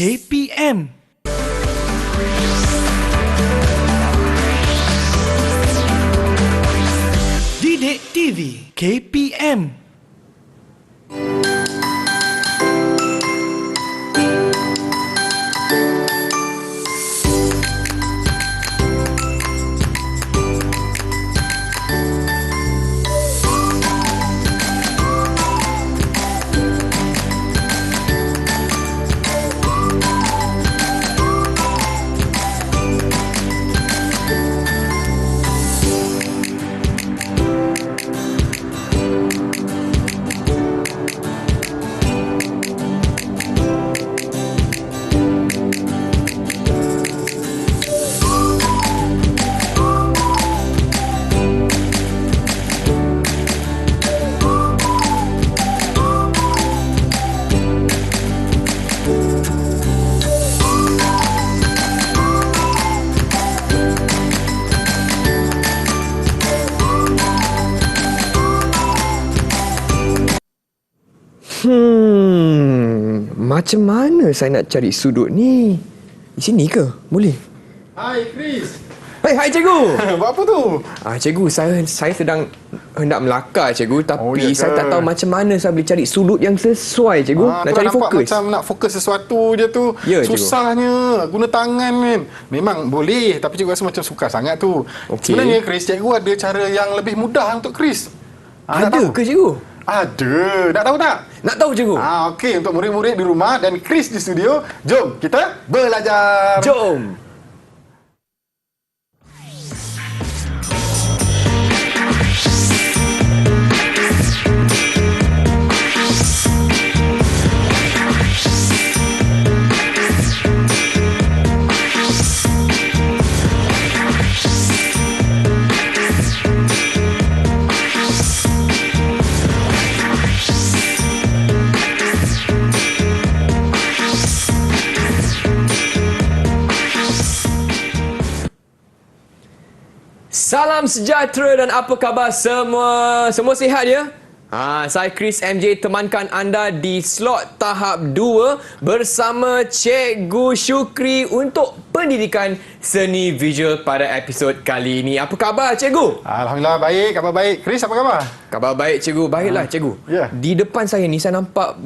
KPM. Didik TV KPM. Macam mana saya nak cari sudut ni? Di sini ke? Boleh? Hai Chris. Hai cikgu. Buat apa tu? Cikgu, saya sedang hendak melakar cikgu, tapi ya saya tak tahu macam mana saya boleh cari sudut yang sesuai cikgu. Nak cari fokus. Macam nak fokus sesuatu je tu. Ya, susahnya guna tangan kan. Memang boleh, tapi cikgu rasa macam sukar sangat tu. Okey. Sebenarnya Chris, cikgu ada cara yang lebih mudah untuk Chris. Ada ke cikgu? Ada. Nak tahu tak? Nak tahu cikgu. Okey, untuk murid-murid di rumah dan Chris di studio, jom kita belajar. Jom. Salam sejahtera dan apa khabar semua? Semua sihat ya? Saya Chris MJ temankan anda di slot tahap 2 bersama Cikgu Syukri untuk pendidikan seni visual pada episod kali ini. Apa khabar cikgu? Alhamdulillah baik, khabar baik. Chris, apa khabar? Khabar baik cikgu. Baiklah cikgu. Ya. Di depan saya ni saya nampak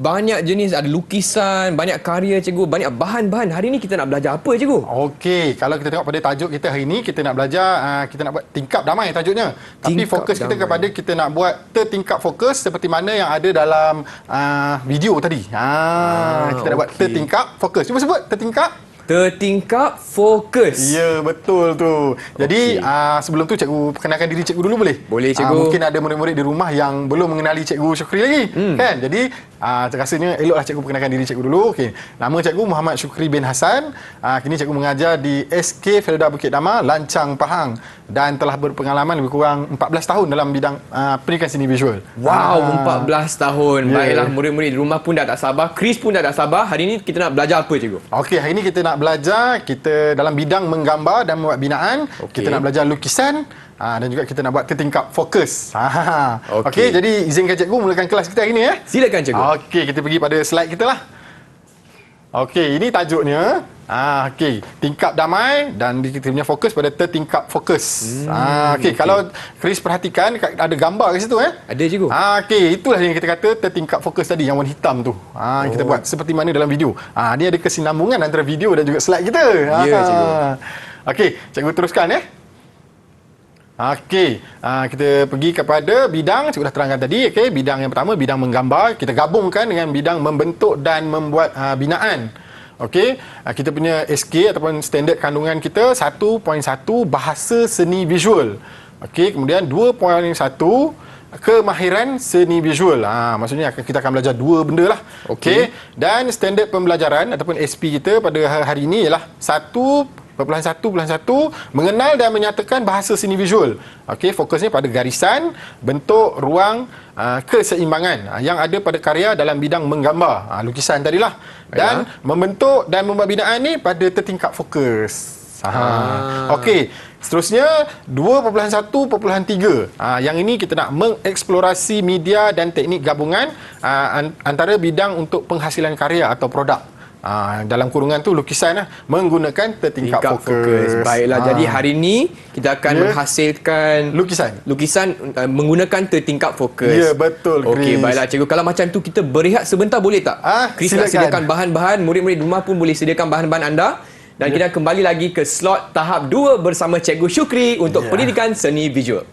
banyak jenis, ada lukisan, banyak karya cikgu, banyak bahan-bahan. Hari ni kita nak belajar apa cikgu? Okey, kalau kita tengok pada tajuk kita hari ini, kita nak belajar, kita nak buat tingkap damai tajuknya. Tapi Tingkap fokus kita damai. kepada kita nak buat tertingkap fokus seperti mana yang ada dalam video tadi. Kita nak buat okey. tertingkap fokus. Cuba sebut tertingkap. Tertingkap fokus. Ya, betul tu. Jadi sebelum tu cikgu perkenalkan diri cikgu dulu boleh? Boleh, cikgu. Mungkin ada murid-murid di rumah yang belum mengenali cikgu Syukri lagi. Kan? Jadi rasanya eloklah cikgu perkenalkan diri cikgu dulu. Okey. Nama cikgu Muhammad Syukri bin Hassan. Kini cikgu mengajar di SK Felda Bukit Damar, Lancang, Pahang dan telah berpengalaman lebih kurang 14 tahun dalam bidang pendidikan seni visual. Wow, 14 tahun. Ya. Baiklah, murid-murid di rumah pun dah tak sabar. Chris pun dah tak sabar. Hari ini kita nak belajar apa cikgu? Okey, hari ini kita nak belajar kita dalam bidang menggambar dan membuat binaan. Okey. Kita nak belajar lukisan dan juga kita nak buat tertingkap fokus. Okey. Okey, jadi izinkan cikgu mulakan kelas kita hari ini ya. Silakan cikgu. Okey, kita pergi pada slide kita lah. Okey, ini tajuknya. Okey, tingkap damai dan kita punya fokus pada tertingkap fokus. Okey, kalau Chris perhatikan ada gambar kat situ Ada cikgu. Okey, itulah yang kita kata tertingkap fokus tadi yang warna hitam tu. Yang kita buat seperti mana dalam video. Dia ada kesinambungan antara video dan juga slide kita. Ya, cikgu. Okey, cikgu teruskan Okey, kita pergi kepada bidang cikgu dah terangkan tadi. Okey, bidang yang pertama bidang menggambar, kita gabungkan dengan bidang membentuk dan membuat binaan. Okey, kita punya SK ataupun standard kandungan kita 1.1 bahasa seni visual. Okey, kemudian 2.1 kemahiran seni visual. Maksudnya kita akan belajar dua benda lah. Okey, dan standard pembelajaran ataupun SP kita pada hari ini ialah 1.1.1 mengenal dan menyatakan bahasa seni visual. Okey, fokusnya pada garisan, bentuk, ruang, keseimbangan yang ada pada karya dalam bidang menggambar, lukisan tadilah. Dan membentuk dan membuat binaan ni pada tertingkap fokus. Okey, seterusnya 2.1.3. Yang ini kita nak mengeksplorasi media dan teknik gabungan antara bidang untuk penghasilan karya atau produk. dalam kurungan tu lukisan lah, menggunakan tertingkap fokus. Baiklah, jadi hari ni kita akan menghasilkan lukisan menggunakan tertingkap fokus. Ya, betul, Okey, Chris. baiklah cikgu. Kalau macam tu kita berehat sebentar boleh tak? Chris nak sediakan bahan-bahan, murid-murid rumah pun boleh sediakan bahan-bahan anda. Dan kita kembali lagi ke slot tahap 2 bersama Cikgu Syukri untuk pendidikan seni visual.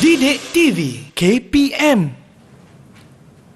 Didik TV KPM.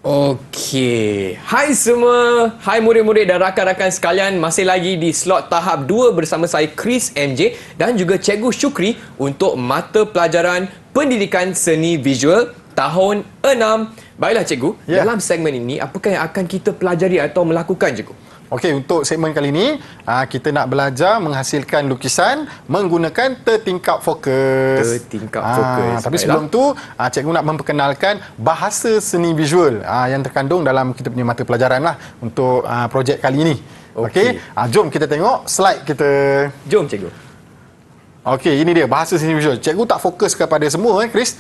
Okey. Hai semua. Hai murid-murid dan rakan-rakan sekalian. Masih lagi di slot tahap 2 bersama saya Chris MJ dan juga Cikgu Syukri untuk mata pelajaran Pendidikan Seni Visual tahun 6. Baiklah cikgu, dalam segmen ini apakah yang akan kita pelajari atau melakukan cikgu? Okey, untuk segmen kali ini kita nak belajar menghasilkan lukisan menggunakan tertingkap fokus. Tertingkap fokus. Tapi sebelum tu, cikgu nak memperkenalkan bahasa seni visual yang terkandung dalam kita punya mata pelajaran lah untuk projek kali ini. Okey, jom kita tengok slide kita. Jom cikgu. Okey, ini dia bahasa seni visual. Cikgu tak fokus kepada semua Chris.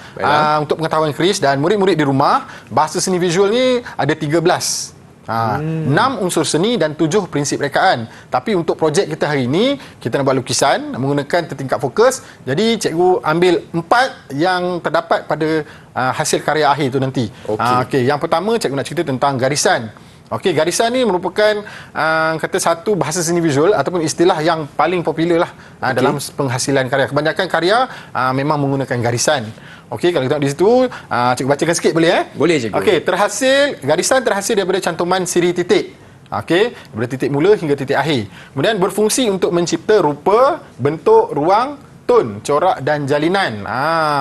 Untuk pengetahuan Chris dan murid-murid di rumah, bahasa seni visual ni ada 13. 6 unsur seni dan 7 prinsip rekaan. Tapi untuk projek kita hari ini, kita nak buat lukisan menggunakan tertingkap fokus. Jadi cikgu ambil 4 yang terdapat pada hasil karya akhir tu nanti. Okey, yang pertama cikgu nak cerita tentang garisan. Okey, garisan ni merupakan kata satu bahasa seni visual ataupun istilah yang paling popular lah dalam penghasilan karya. Kebanyakan karya memang menggunakan garisan. Okey, kalau kita tengok di situ, cikgu bacakan sikit boleh Boleh cikgu. Okey, garisan terhasil daripada cantuman siri titik. Okey, daripada titik mula hingga titik akhir. Kemudian berfungsi untuk mencipta rupa, bentuk, ruang, tone, corak dan jalinan.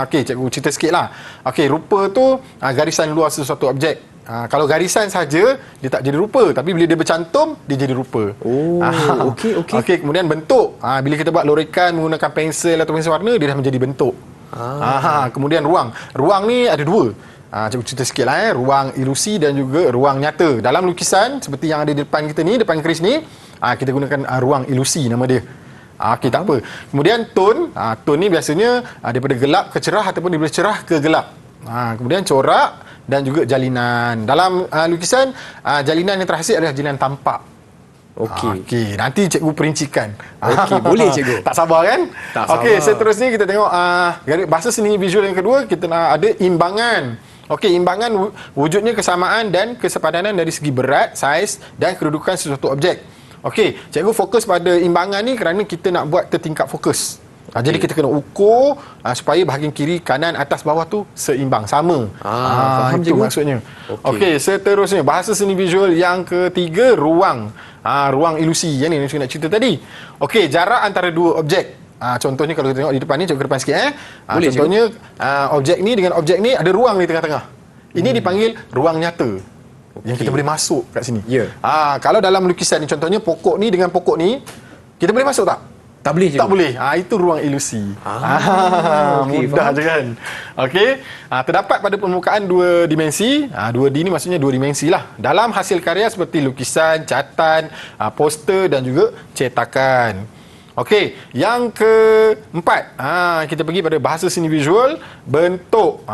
Okey, cikgu cerita sikitlah. Okey, rupa tu garisan luar sesuatu objek. Kalau garisan saja dia tak jadi rupa, tapi bila dia bercantum dia jadi rupa. Okey, kemudian bentuk. Bila kita buat lorekan menggunakan pensel atau pensel warna, dia dah menjadi bentuk. Kemudian ruang. Ruang ni ada dua. Cikgu cerita sikit lah ruang ilusi dan juga ruang nyata. Dalam lukisan seperti yang ada di depan kita ni, depan Chris ni, kita gunakan ruang ilusi nama dia. Okey, tak apa. Kemudian tone. Tone ni biasanya daripada gelap ke cerah ataupun daripada cerah ke gelap. Kemudian corak dan juga jalinan. Dalam lukisan, jalinan yang terhasil adalah jalinan tampak. Okey, nanti cikgu perincikan. Okey, boleh cikgu. Tak sabar kan? Tak sabar. Okey, seterusnya kita tengok bahasa seni visual yang kedua, kita nak ada imbangan. Okey, imbangan wujudnya kesamaan dan kesepadanan dari segi berat, saiz dan kedudukan sesuatu objek. Okey, cikgu fokus pada imbangan ni kerana kita nak buat tertingkap fokus. Jadi kita kena ukur supaya bahagian kiri, kanan, atas, bawah tu seimbang, sama. Faham itu maksudnya. Okey, seterusnya bahasa seni visual yang ketiga, ruang. Ruang ilusi. Yang ni saya nak cerita tadi. Okey, jarak antara dua objek. Contohnya kalau kita tengok di depan ni, cuba ke depan sikit Boleh, contohnya objek ni dengan objek ni ada ruang di tengah-tengah. Ini dipanggil ruang nyata. Yang kita boleh masuk kat sini. Kalau dalam lukisan ni contohnya pokok ni dengan pokok ni, kita boleh masuk tak? Tak boleh cikgu. Tak boleh. Itu ruang ilusi. Mudah je kan. Okey. Terdapat pada permukaan dua dimensi. 2D ni maksudnya dua dimensi lah. Dalam hasil karya seperti lukisan, catatan, poster dan juga cetakan. Okey. Yang keempat. Kita pergi pada bahasa seni visual. Bentuk.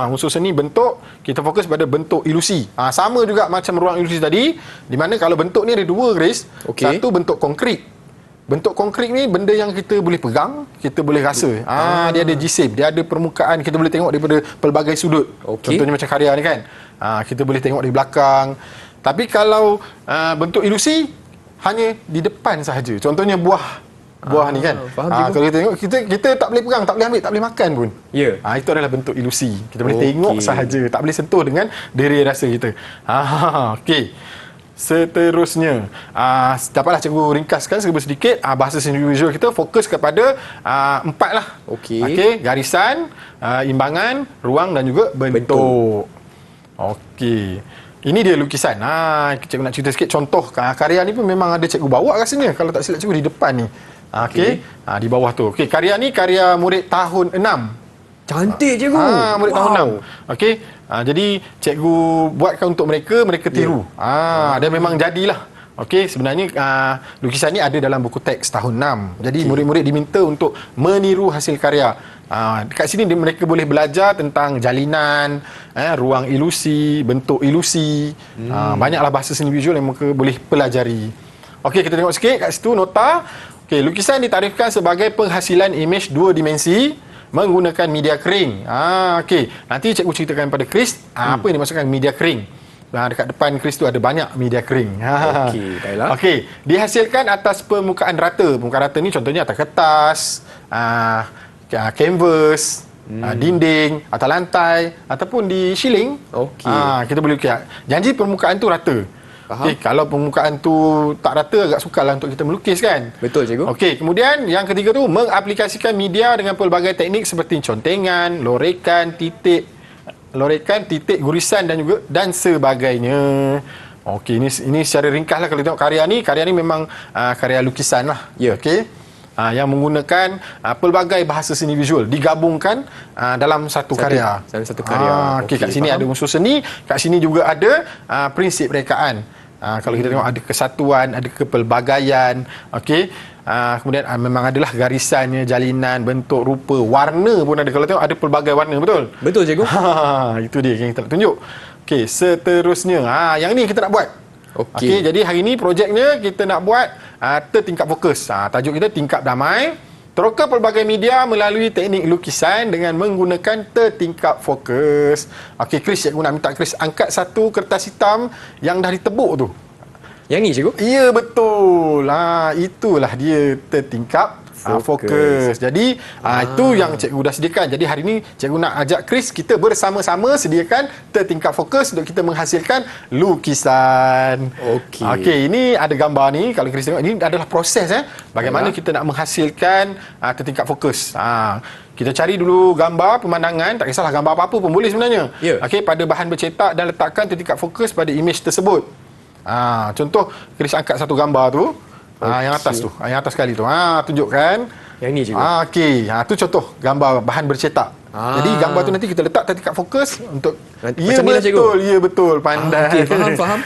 Unsur seni bentuk. Kita fokus pada bentuk ilusi. Sama juga macam ruang ilusi tadi. Di mana kalau bentuk ni ada dua, Chris. Satu bentuk konkret. Bentuk konkret ni benda yang kita boleh pegang, kita boleh rasa. Dia ada jisim, dia ada permukaan, kita boleh tengok daripada pelbagai sudut. Contohnya macam karya ni kan. Kita boleh tengok dari belakang. Tapi kalau bentuk ilusi hanya di depan sahaja. Contohnya buah ni kan. Kalau kita tengok kita tak boleh pegang, tak boleh ambil, tak boleh makan pun. Itu adalah bentuk ilusi. Kita boleh tengok sahaja, tak boleh sentuh dengan diri rasa kita. Okey. Seterusnya, dapatlah cikgu ringkaskan sedikit bahasa seni visual kita fokus kepada 4 lah. Okey, garisan, imbangan, ruang dan juga bentuk. Okey. Ini dia lukisan. Cikgu nak cerita sikit contoh karya ni pun memang ada cikgu bawa rasanya. Kalau tak silap cikgu di depan ni. Okey. Di bawah tu. Okey, karya ni karya murid tahun 6. Cantik cikgu. Murid tahun 6. Okey. Jadi cikgu buatkan untuk mereka tiru. Dan memang jadilah. Okey, sebenarnya lukisan ni ada dalam buku teks tahun 6. Jadi murid-murid diminta untuk meniru hasil karya. Dekat sini mereka boleh belajar tentang jalinan, ruang ilusi, bentuk ilusi. Banyaklah bahasa seni visual yang mereka boleh pelajari. Okey, kita tengok sikit kat situ nota. Okey, lukisan ditarifkan sebagai penghasilan imej 2 dimensi menggunakan media kering. Okey, nanti cikgu ceritakan pada Chris apa yang dimaksudkan media kering. Dekat depan Chris tu ada banyak media kering. Okey, baiklah. Okey, dihasilkan atas permukaan rata. Permukaan rata ni contohnya atas kertas, kanvas, dinding, atas lantai ataupun di shilling. Okey. Kita boleh lukis. Janji permukaan tu rata. Okey, kalau permukaan tu tak rata agak sukarlah untuk kita melukis kan. Betul cikgu. Okey, kemudian yang ketiga tu mengaplikasikan media dengan pelbagai teknik seperti contengan, lorekan, titik, gurisan dan sebagainya. Okey, ini secara ringkaslah kalau tengok karya ni memang karya lukisan lah. Ya. Okey. Yang menggunakan pelbagai bahasa seni visual digabungkan dalam satu karya. Dalam satu karya. Okey, kat sini ada unsur seni, kat sini juga ada prinsip rekaan. Kalau kita tengok ada kesatuan, ada kepelbagaian. Okey. Kemudian memang adalah garisannya, jalinan, bentuk, rupa, warna pun ada. Kalau tengok ada pelbagai warna, betul? Betul cikgu. Itu dia yang kita nak tunjuk. Okey, seterusnya. Yang ni kita nak buat. Okey, jadi hari ni projeknya kita nak buat tertingkap fokus. Tajuk kita tingkap damai. Teroka pelbagai media melalui teknik lukisan dengan menggunakan tertingkap fokus. Okey, Chris, cikgu nak minta Chris angkat satu kertas hitam yang dah ditebuk tu. Yang ni cikgu? Ya, betul. Itulah dia tertingkap fokus. Jadi itu yang cikgu dah sediakan. Jadi hari ni cikgu nak ajak Chris kita bersama-sama sediakan tertingkap fokus untuk kita menghasilkan lukisan. Okey, ini ada gambar ni. Kalau Chris tengok, ini adalah proses bagaimana kita nak menghasilkan tertingkap fokus. Kita cari dulu gambar pemandangan, tak kisahlah gambar apa-apa pun boleh sebenarnya. Okey, pada bahan bercetak dan letakkan tertingkap fokus pada imej tersebut. Contoh Chris angkat satu gambar tu. Yang atas tu. Yang atas sekali tu. Tunjukkan. Yang ni cikgu. Okey. Tu contoh gambar bahan bercetak. Jadi gambar tu nanti kita letak tertingkap fokus untuk macam ni lah cikgu. Ya betul. Pandai. Okey, faham.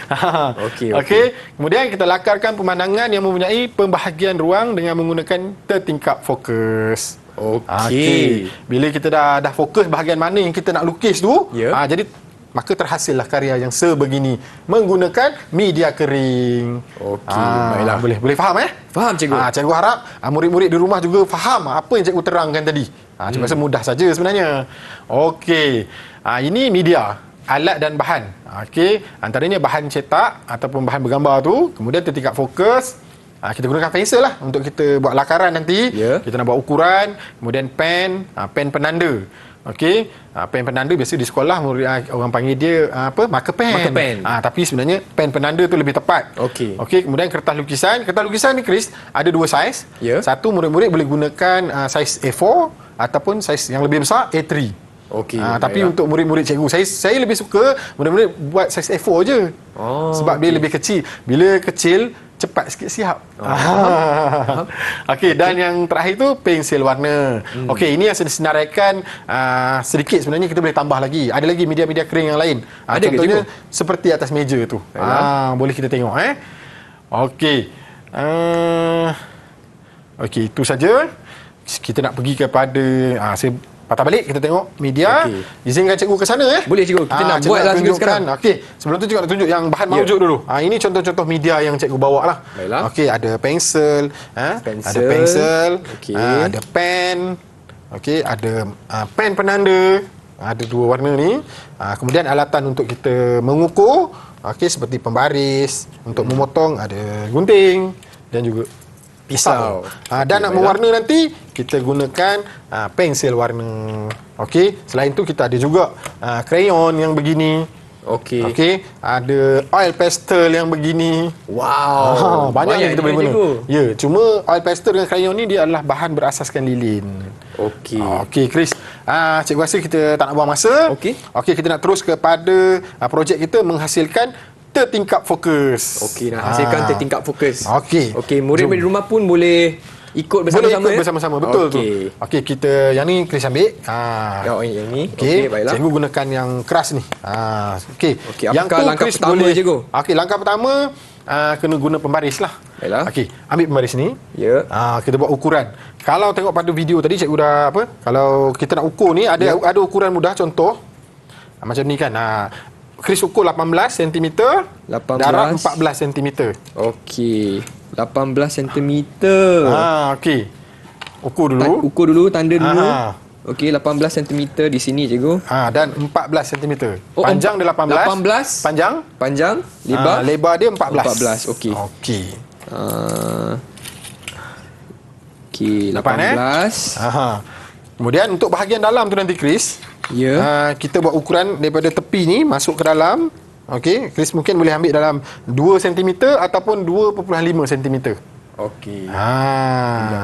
Okey. Kemudian kita lakarkan pemandangan yang mempunyai pembahagian ruang dengan menggunakan tertingkap fokus. Okey. Bila kita dah fokus bahagian mana yang kita nak lukis tu, jadi maka terhasillah karya yang sebegini menggunakan media kering. Okey, baiklah. Boleh faham Faham cikgu. Cikgu harap murid-murid di rumah juga faham apa yang cikgu terangkan tadi. Cikgu rasa mudah saja sebenarnya. Okey. Ini media, alat dan bahan. Okey, antaranya bahan cetak ataupun bahan bergambar tu, kemudian tertingkap fokus. Kita gunakan pensel lah untuk kita buat lakaran nanti. Kita nak buat ukuran, kemudian pen penanda. Okey, pen penanda biasa di sekolah orang panggil dia marker pen. Tapi sebenarnya pen penanda tu lebih tepat. Okey, kemudian kertas lukisan. Kertas lukisan ni Chris ada dua saiz. Satu murid-murid boleh gunakan saiz A4 ataupun saiz yang lebih besar A3. Okey. Tapi untuk murid-murid cikgu saya lebih suka murid-murid buat saiz A4 je. Sebab dia lebih kecil. Bila kecil cepat sikit siap. Okey, dan yang terakhir tu pensel warna. Okey, ini yang saya senaraikan sedikit, sebenarnya kita boleh tambah lagi. Ada lagi media-media kering yang lain. Contohnya seperti atas meja tu. Boleh kita tengok Okey. Okey, itu saja. Kita nak pergi kepada saya patah balik, kita tengok media. Izinkan cikgu ke sana Boleh cikgu, kita nak buat lah sekarang. Okey, sebelum tu cikgu nak tunjuk yang bahan mawujud dulu. Ini contoh-contoh media yang cikgu bawa lah. Okey, ada pensel, ada pensel, ada pen, okey, ada pen penanda, ada dua warna ni. Kemudian alatan untuk kita mengukur, okey, seperti pembaris, untuk memotong ada gunting dan juga pisau. Dan nak mewarna nanti kita gunakan pensel warna. Okey, selain tu kita ada juga krayon yang begini. Okey, ada oil pastel yang begini. Wow, banyak yang kita boleh guna. Ya, cuma oil pastel dengan krayon ni dia adalah bahan berasaskan lilin. Okey, Chris, Cikgu rasa kita tak nak buang masa. Okey. Okey, kita nak terus kepada projek kita menghasilkan tertingkap fokus. Okey, nak hasilkan tertingkap fokus. Okey. Okey, murid-murid di rumah pun boleh ikut bersama-sama. Boleh ikut bersama-sama, betul tu. Okey, kita yang ni Chris ambil. Yang ni. Okey, baiklah. cikgu gunakan yang keras ni. Okey. Okey, apakah langkah pertama, cikgu? Okey, langkah pertama kena guna pembaris lah. Baiklah. Okey, ambil pembaris ni. Ya. Kita buat ukuran. Kalau tengok pada video tadi cikgu dah apa? Kalau kita nak ukur ni ada ukuran mudah, contoh macam ni kan. Chris ukur 18 cm, darab 14 cm. Okey. 18 cm. Okey. Ukur dulu. Ukur dulu, tanda dulu. Okey, 18 cm di sini, cikgu. Dan 14 cm. Oh, Panjang dia 18. 18. Panjang, lebar. Lebar dia 14. 14, okey. Okey. Okey, 18. Kemudian untuk bahagian dalam tu nanti Chris, kita buat ukuran daripada tepi ni masuk ke dalam. Okey, Chris mungkin boleh ambil dalam 2 cm ataupun 2.5 cm. Okey.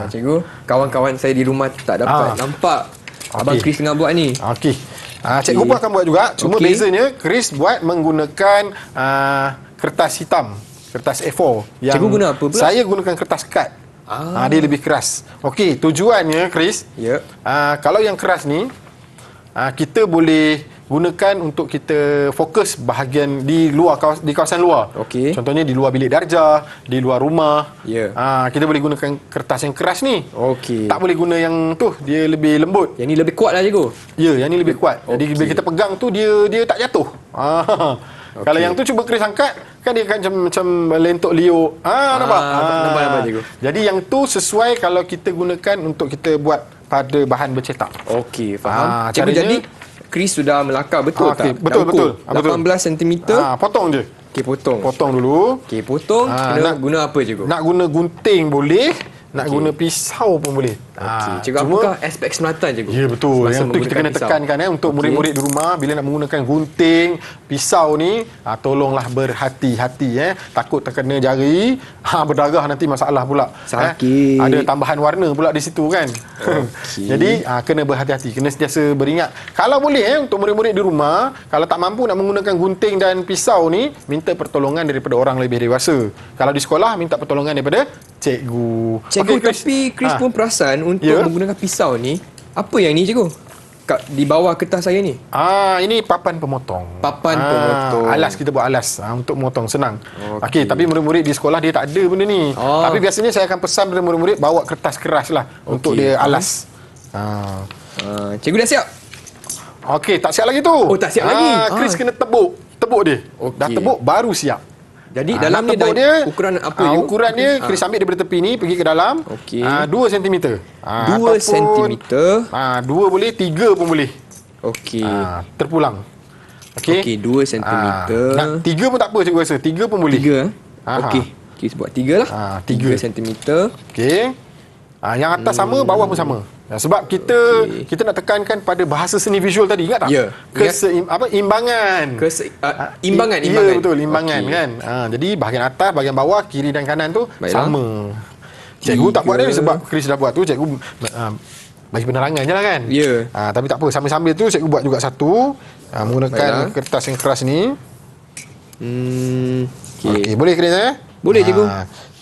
Cikgu, kawan-kawan saya di rumah tak dapat nampak Abang Chris tengah buat ni. Okey. Cikgu pun akan buat juga. Cuma bezanya Chris buat menggunakan kertas hitam, kertas A4. Yang cikgu guna apa pula? Saya gunakan kertas kad. Dia lebih keras. Okey, tujuannya Chris, kalau yang keras ni kita boleh gunakan untuk kita fokus bahagian di luar, di kawasan luar. Okey. Contohnya di luar bilik darjah, di luar rumah. Kita boleh gunakan kertas yang keras ni. Okey. Tak boleh guna yang tu, dia lebih lembut. Yang ni lebih kuat lah, cikgu. Ya, yang ni lebih kuat. Jadi bila kita pegang tu dia tak jatuh. Kalau yang tu cuba Chris angkat, kan dia akan macam lentok liuk. Nampak? Nampak, cikgu. Jadi yang tu sesuai kalau kita gunakan untuk kita buat pada bahan bercetak. Okey, faham. Cikgu, jadi Chris sudah melakar betul tak? Betul. 18 cm. Potong je. Okey, potong. Potong dulu. Okey, potong. Nak guna apa, cikgu? Nak guna gunting boleh, nak guna pisau pun boleh. Okey, cikgu, apakah aspek keselamatan, cikgu? Ya, betul. Semasa Yang tu kita kena pisau. tekankan untuk murid-murid di rumah bila nak menggunakan gunting, pisau ni, tolonglah berhati-hati. Takut terkena jari, berdarah nanti masalah pula. Sakit. Ada tambahan warna pula di situ kan. Jadi kena berhati-hati, kena sentiasa beringat. Kalau boleh untuk murid-murid di rumah, kalau tak mampu nak menggunakan gunting dan pisau ni, minta pertolongan daripada orang lebih dewasa. Kalau di sekolah, minta pertolongan daripada cikgu. Cikgu, tapi Chris pun perasan untuk menggunakan pisau ni. Apa yang ni, cikgu? Di bawah kertas saya ni. Ini papan pemotong. Papan pemotong. Alas, kita buat alas untuk memotong, senang. Okey, tapi murid-murid di sekolah dia tak ada benda ni. Tapi biasanya saya akan pesan kepada murid-murid bawa kertas keras lah untuk dia alas. Cikgu dah siap? Okey, tak siap lagi tu. Oh, tak siap lagi. Chris kena tebuk dia. Dah tebuk baru siap. Jadi dalam ni ukuran apa? Ukuran dia Chris ambil daripada tepi ni pergi ke dalam. 2 cm. 2 cm. 2 boleh, 3 pun boleh. Okey. Terpulang. Okey, 2 cm. 3 pun tak apa, cikgu rasa. 3 pun boleh. 3. Okey. Kita buat 3 lah. 3 cm. Okey. Yang atas sama, bawah pun sama. Sebab kita nak tekankan pada bahasa seni visual tadi, ingat tak? Ya. Imbangan. Imbangan. Ya, betul, imbangan kan. Jadi bahagian atas, bahagian bawah, kiri dan kanan tu sama. Cikgu tak buat dia sebab Chris dah buat tu, cikgu bagi penerangan je lah kan. Ya. Tapi tak apa, sambil-sambil tu cikgu buat juga satu, menggunakan kertas yang keras ni. Okey, boleh Chris Boleh, cikgu.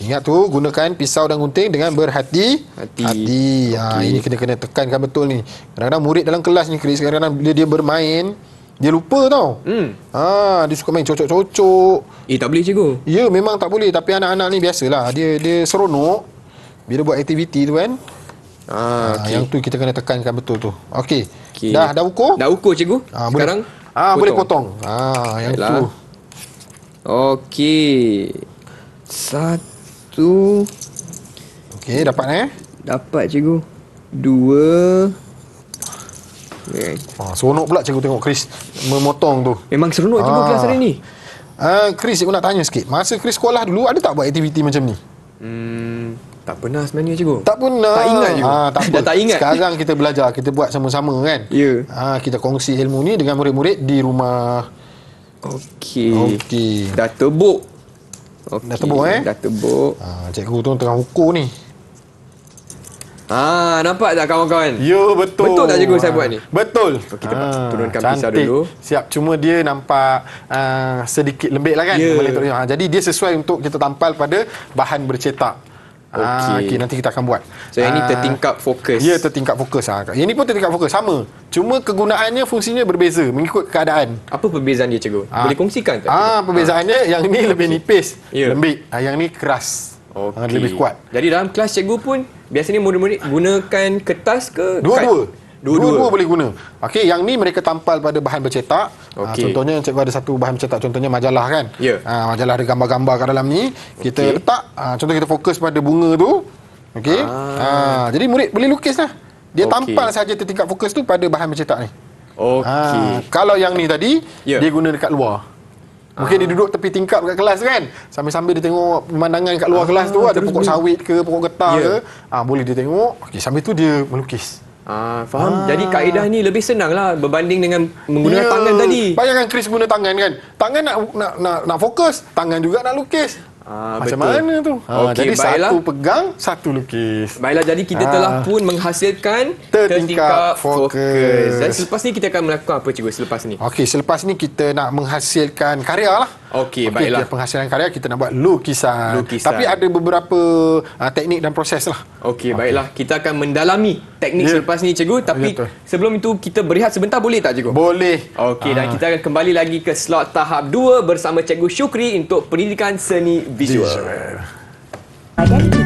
Ingat tu, gunakan pisau dan gunting dengan berhati-hati. Ini kena tekankan betul ni. Kadang-kadang murid dalam kelas ni Chris, kadang-kadang bila dia bermain, dia lupa tau. Dia suka main cocok-cocok. Tak boleh, cikgu. Ya, memang tak boleh. Tapi anak-anak ni biasalah. Dia seronok bila buat aktiviti tu kan. Yang tu kita kena tekankan betul tu. Okey. Dah ukur? Dah ukur, cikgu. Sekarang boleh potong. Yang tu. Okey. 1. Okey, dapat Dapat, cikgu. 2. Seronok pula cikgu tengok Chris memotong tu. Memang seronok, cikgu, kelas hari ni. Chris, cikgu nak tanya sikit. Masa Chris sekolah dulu, ada tak buat aktiviti macam ni? Tak pernah sebenarnya, cikgu. Tak pernah. Tak ingat, cikgu. Dah tak ingat. Sekarang kita belajar, kita buat sama-sama kan. Ya. Kita kongsi ilmu ni dengan murid-murid di rumah. Okey. Dah tebuk. Dah tebuk Dah tebuk. Cikgu tu tengah ukur ni. Nampak tak kawan-kawan? Ya, betul. Betul tak cikgu saya buat ni? Betul. Kita turunkan pisau cantik. dulu. Siap. Cuma dia nampak sedikit lembik lah kan. Ya. Jadi dia sesuai untuk kita tampal pada bahan bercetak. Okey. Nanti kita akan buat. So yang ni tertingkap fokus. Ya, tertingkap fokus. Yang ni pun tertingkap fokus. Sama. Cuma kegunaannya, fungsinya berbeza mengikut keadaan. Apa perbezaan dia cikgu? Boleh kongsikan tak? Perbezaannya yang ni lebih nipis, Ya. lembik. Yang ni keras. Okey. Lebih kuat. Jadi dalam kelas cikgu pun biasanya murid-murid gunakan kertas ke Dua-dua. kad? Dua-dua boleh guna. Okey, yang ni mereka tampal pada bahan bercetak. Okey. Contohnya cikgu ada satu bahan bercetak, contohnya majalah kan. Ya. Majalah ada gambar-gambar kat dalam ni. Kita Okey. letak, contoh kita fokus pada bunga tu. Okey. Jadi murid boleh lukis lah. Dia Okey. tampal saja tertingkap fokus tu pada bahan bercetak ni. Okey. Kalau yang ni tadi, Ya. dia guna dekat luar. Mungkin dia duduk tepi tingkap kat kelas kan. Sambil-sambil dia tengok pemandangan kat luar kelas tu, ada terus pokok sawit ke, pokok getah Ya. ke. Boleh dia tengok. Okey, sambil tu dia melukis. Faham. Jadi kaedah ni lebih senang lah berbanding dengan menggunakan tangan tadi. Bayangkan Chris guna tangan kan. Tangan nak fokus, tangan juga nak lukis. Macam betul. mana tu? Okey, Jadi baiklah. satu pegang, satu lukis. Baiklah, jadi kita telah pun menghasilkan Tertingkap fokus. Dan selepas ni kita akan melakukan apa cikgu selepas ni? Okey, selepas ni kita nak menghasilkan karya lah. Okey, baiklah. Penghasilan karya kita nak buat lukisan. Lukisan. Tapi ada beberapa teknik dan proses lah. Okey, baiklah. Kita akan mendalami teknik selepas ni cikgu. Tapi betul. sebelum itu kita berehat sebentar, boleh tak cikgu? Boleh. Okey, dan kita akan kembali lagi ke slot tahap 2 bersama Cikgu Syukri untuk pendidikan seni visual. Badan kita.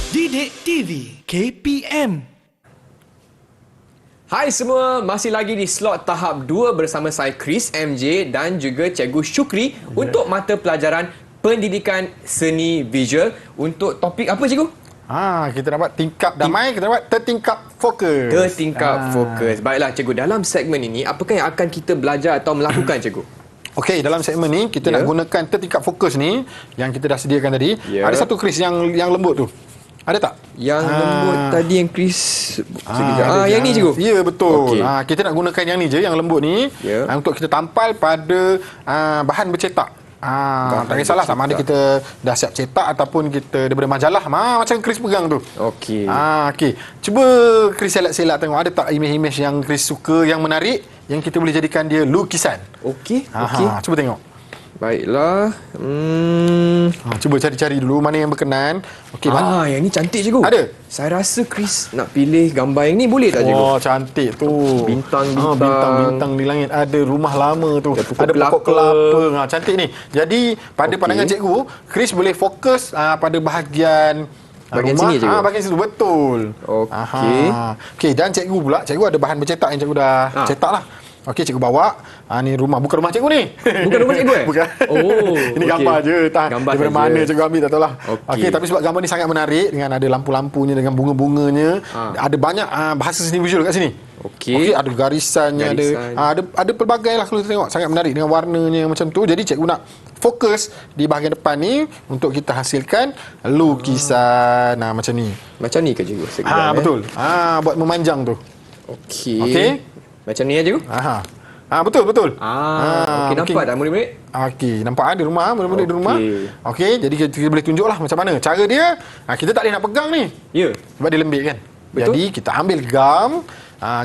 Didik TV KPM. Hai semua, masih lagi di slot tahap 2 bersama saya Chris MJ dan juga Cikgu Syukri untuk mata pelajaran pendidikan seni visual. Untuk topik apa cikgu? Kita nak buat tingkap damai, kita nak buat tertingkap fokus. Tertingkap fokus. Baiklah cikgu, dalam segmen ini apakah yang akan kita belajar atau melakukan cikgu? Okey, dalam segmen ni kita nak gunakan tertingkap fokus ni yang kita dah sediakan tadi. Ya. Ada satu Chris yang lembut tu. Ada tak? Yang lembut tadi yang Chris sekejap. Yang ni cikgu? Ya, betul. Okey. Kita nak gunakan yang ni je, yang lembut ni, Ya. untuk kita tampal pada bahan bercetak. Tak kisahlah sama ada kita dah siap cetak ataupun kita daripada majalah. Macam Chris pegang tu. Okey. Okey. Cuba Chris selak-selak tengok ada tak imej-imej yang Chris suka, yang menarik, yang kita boleh jadikan dia lukisan. Okey. Cuba tengok. Baiklah. Cuba cari-cari dulu mana yang berkenan. Okey, Yang ni cantik cikgu. Ada? Saya rasa Chris nak pilih gambar yang ni, boleh tak cikgu? Oh, cantik tu. Bintang-bintang. Bintang-bintang di langit. Ada rumah lama tu. Ada pokok Ada pokok kelapa. kelapa. Cantik ni. Jadi, pada pandangan cikgu, Chris boleh fokus pada bahagian Bahagian rumah. sini, cikgu? Bahagian situ. Betul. Okey. Okey, dan cikgu pula. Cikgu ada bahan bercetak yang cikgu dah cetak lah. Okey, cikgu bawa. Ni rumah. Bukan rumah cikgu ni. Bukan rumah cikgu Bukan. Oh, Ini okey. gambar je. Gambar Daripada saja. mana cikgu ambil tak tahulah. Okey. Okey, tapi sebab gambar ni sangat menarik dengan ada lampu-lampunya, dengan bunga-bunganya. Ada banyak bahasa seni visual kat sini. Okey. Ada garisannya, Garisan. ada pelbagai lah kalau kita tengok. Sangat menarik dengan warnanya macam tu. Jadi cikgu nak fokus di bahagian depan ni untuk kita hasilkan lukisan macam ni. Macam ni ke cikgu? Sekejap, Betul. Buat memanjang tu. Okey. Okey. Macam ni ya cikgu? Betul. Okey, nampak tak murid-murid? Okey, nampak ada rumah, murid-murid di rumah. Okey, jadi kita boleh tunjuklah macam mana cara dia. Kita tak boleh nak pegang ni. Ya. Sebab dia lembik kan. Betul. Jadi kita ambil gam,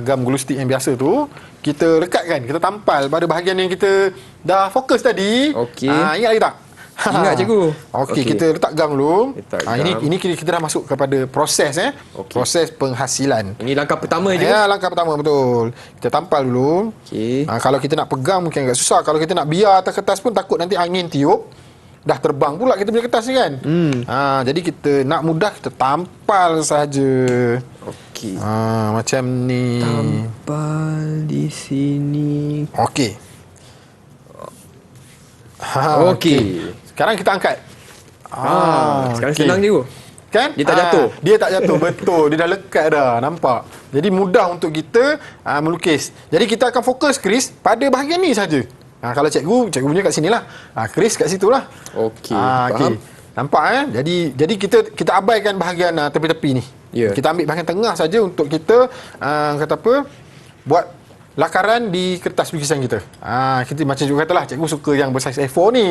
gam glue stick yang biasa tu, kita lekatkan, kita tampal pada bahagian yang kita dah fokus tadi. Okey. Ingat lagi tak? Ingat, cikgu. Okey, Okey. kita letak gam dulu. Letak Ini kita dah masuk kepada proses Okey. proses penghasilan. Ini langkah pertama je. Ya, langkah pertama betul. Kita tampal dulu. Okey. Kalau kita nak pegang mungkin agak susah. Kalau kita nak biar atas kertas pun takut nanti angin tiup. Dah terbang pula kita punya kertas ni kan. Jadi kita nak mudah kita tampal saja. Okey. Macam ni. Tampal di sini. Okey. Okey. Sekarang kita angkat. Sekarang senang cikgu. kan? Dia tak jatuh. Dia tak jatuh, betul. Dia dah lekat dah, nampak. Jadi mudah untuk kita melukis. Jadi kita akan fokus, Chris, pada bahagian ni saja. Kalau cikgu punya kat sini lah. Chris kat situ lah. Okey, Okey. Nampak Jadi kita abaikan bahagian tepi-tepi ni. Ya. Kita ambil bahagian tengah saja untuk kita kata apa? Buat lakaran di kertas lukisan kita. Kita macam juga katalah cikgu suka yang bersaiz A4 ni.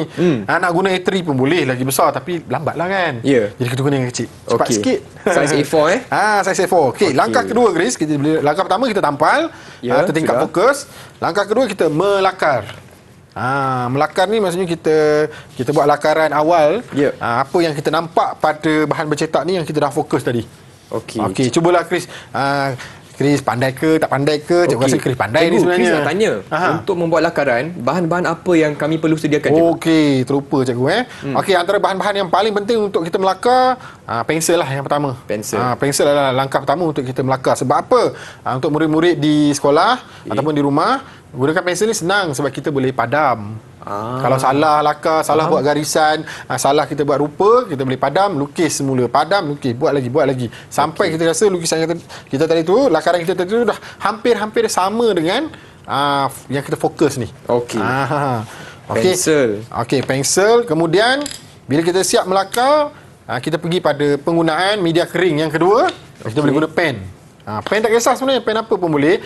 Nak guna A3 pun boleh, lagi besar tapi lambatlah kan. Ya. Jadi kita guna yang kecil. Cepat Okey. sikit. Saiz A4 Saiz A4. Okey, langkah kedua Chris, langkah pertama kita tampal, Ya, tertingkap sudah. fokus. Langkah kedua kita melakar. Melakar ni maksudnya kita buat lakaran awal. Ya. Apa yang kita nampak pada bahan bercetak ni yang kita dah fokus tadi. Okey. Okey, cubalah Chris. Chris pandai ke tak pandai ke? Cikgu rasa Chris pandai ni sebenarnya. Chris nak tanya, untuk membuat lakaran, bahan-bahan apa yang kami perlu sediakan, cikgu? Okey, terlupa cikgu Okey, antara bahan-bahan yang paling penting untuk kita melakar, pensel lah yang pertama. Pensel. Pensel adalah langkah pertama untuk kita melakar. Sebab apa? Untuk murid-murid di sekolah ataupun di rumah, gunakan pensel ni senang sebab kita boleh padam. Kalau salah lakar, salah buat garisan, salah kita buat rupa, kita boleh padam, lukis semula, padam, lukis, buat lagi. Sampai kita rasa lukisan kita tadi tu, lakaran kita tadi tu dah hampir sama dengan yang kita fokus ni. Okey. Okey. Pensel. Okey, pensel. Kemudian bila kita siap melakar, kita pergi pada penggunaan media kering yang kedua. Kita boleh guna pen. Pen tak kisah sebenarnya, pen apa pun boleh.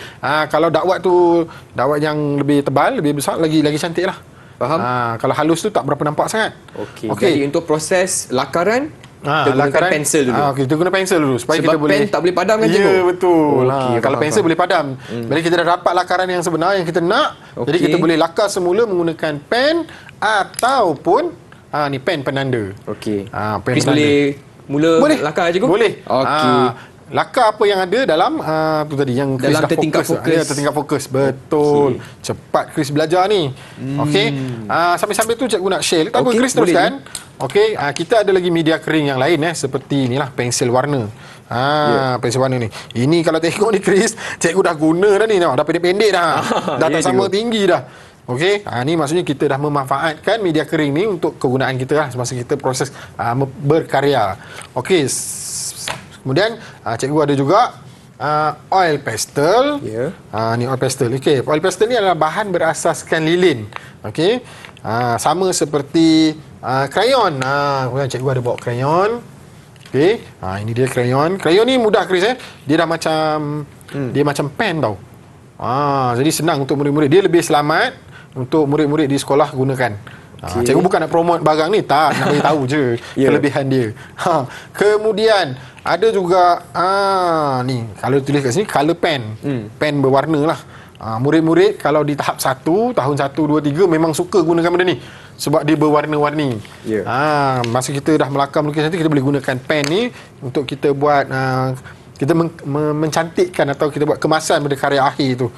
Kalau dakwat tu dakwat yang lebih tebal, lebih besar, lagi cantik lah. Faham? Kalau halus tu tak berapa nampak sangat. Okey. Jadi untuk proses lakaran, kita gunakan lakaran pensel dulu. Okey, kita guna pensel dulu supaya Sebab kita boleh. pen tak boleh padam kan, cikgu? Ya, betul. Okey, Kalau faham, pensel faham. boleh padam. Bila kita dah dapat lakaran yang sebenar yang kita nak, jadi Okey. kita boleh lakar semula menggunakan pen ataupun ni pen penanda. Okey. Pen Chris penanda. boleh Boleh. lakar, cikgu? Boleh. Okey. Lakar apa yang ada dalam tu tadi yang Chris Dalam dah tertingkap fokus. Ya, tertingkap fokus. Betul. Cepat Chris belajar ni. Okey. Sambil-sambil tu cikgu nak share. Tak apa, Okey, Chris boleh teruskan. Okey, kita ada lagi media kering yang lain seperti inilah pensel warna. Pensel warna ni. Ini kalau tengok ni Chris, cikgu dah guna dah ni. Dah pendek-pendek dah. Dah tak ya, sama cikgu. tinggi dah. Okey, ni maksudnya kita dah memanfaatkan media kering ni untuk kegunaan kita lah semasa kita proses berkarya. Okey, kemudian cikgu ada juga oil pastel. Ya. Ni oil pastel. Okey, oil pastel ni adalah bahan berasaskan lilin. Okey. Sama seperti krayon. Kemudian cikgu ada bawa krayon. Okey. Ini dia krayon. Krayon ni mudah Chris Dia dah macam dia macam pen tau. Jadi senang untuk murid-murid. Dia lebih selamat untuk murid-murid di sekolah gunakan. Cikgu bukan nak promote barang ni, tak, nak bagi tahu je kelebihan dia. Kemudian ada juga ni kalau tulis kat sini color pen. Pen berwarna lah. Murid-murid kalau di tahap 1, tahun 1, 2, 3 memang suka gunakan benda ni sebab dia berwarna-warni. Masa kita dah melakar melukis nanti, kita boleh gunakan pen ni untuk kita buat kita mencantikkan atau kita buat kemasan pada karya akhir tu.